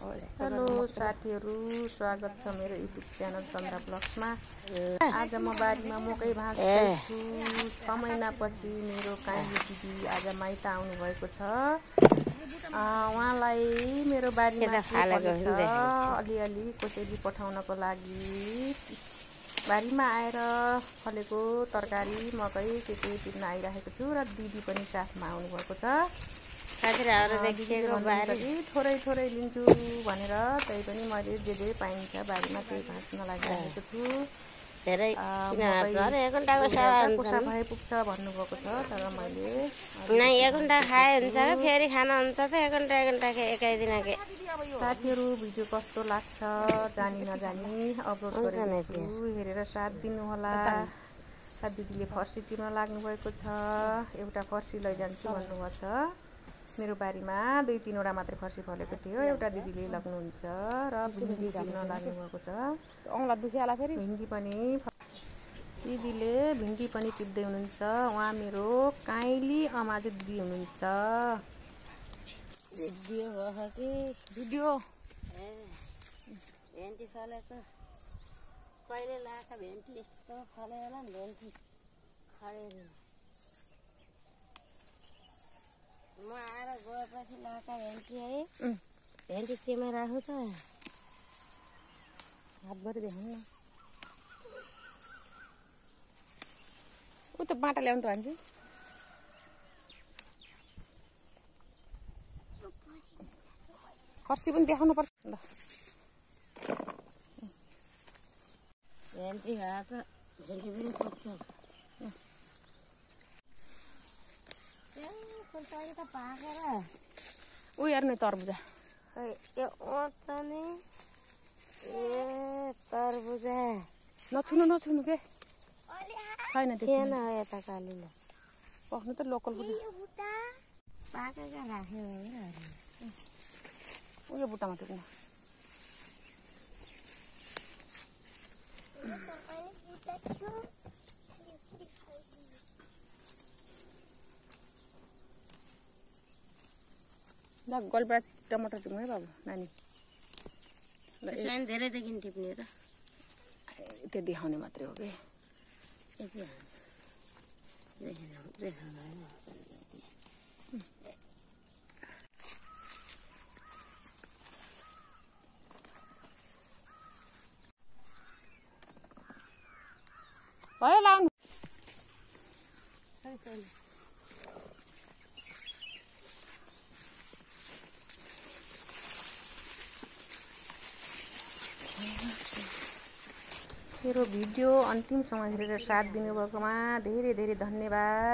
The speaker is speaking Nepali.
हेलो साथीहरु, स्वागत छ मेरो युट्युब च्यानल चन्द्रा ब्लग्समा। आज म बारीमा मकै भाँच्दैछु। 6 महिनापछि मेरो काइली दिदी आज माइत आउनु भएको छ। उहाँलाई मेरो बारीमा फलेको छ अलिअलि कोसेली पठाउनको लागि बारीमा आएर फलेको तरकारी मकै के तिर्न आइरहेको छु र दिदी पनि साथमा आउनु भएको छ। थोरै लिन्छु भनेर त्यही पनि मैले जे पाइन्छ बारीमा त्यही भाँच्न लागिरहेको छु। कोसा भए पुग्छ भन्नुभएको छ, तर मैले एक घण्टा खाए हुन्छ फेरि खाना हुन्छ त एक घण्टा एकै दिनकै। साथीहरु, भिडियो कस्तो लाग्छ जानी नजानी अपलोड गरेको छु, हेरेर साथ दिनु होला। दिदीले फर्सी टिप्न लाग्नु भएको छ। एउटा फर्सी लैजान्छु भन्नुभएको छ। मेरो बारीमा 2-3 वटा मात्रै फर्सी फलेको थियो, एउटा दिदीले लग्नुहुन्छ र भिन्डी टिप्न लाग्नु भएको छ। औँला दुखिहाला फेरि भिन्डी पनि दिदीले भिन्डी पनि टिप्दै हुनुहुन्छ। उहाँ मेरो काइली अमाजे दिदी हुनुहुन्छ। भिडियो भेन्डी फलेको कहिले लाएको भेन्डी यस्तो फल्यो होला नि। भेन्डी खडेर म आएर गएपछि लाका भेन्डी है। भेन्डी केमा राखु त हातभरि देखाउनु न। उ त बाटा ल्याउनु त भन्छ। फर्सी पनि देखाउनु पर्छ ल। भेन्डी खाएको भेन्डी पनि पुग्छ। त पाकेर उ हेर्नु तरबुजा यो ओर्छ नि। तरबुजा नछुनु के छैन थिएन यता कालीले पक्नु त लोकल बुझा पाकेका राख्यो उयो बुट्टा मात्रै किन गलबाट टमाटर टिप्नु है बाबु नानी। धेरैदेखि टिप्ने र त्यो देखाउने मात्रै हो कि भयो लाउनु। मेरो भिडियो अन्तिमसम्म हेरेर साथ दिनुभएकोमा धेरै धन्यवाद।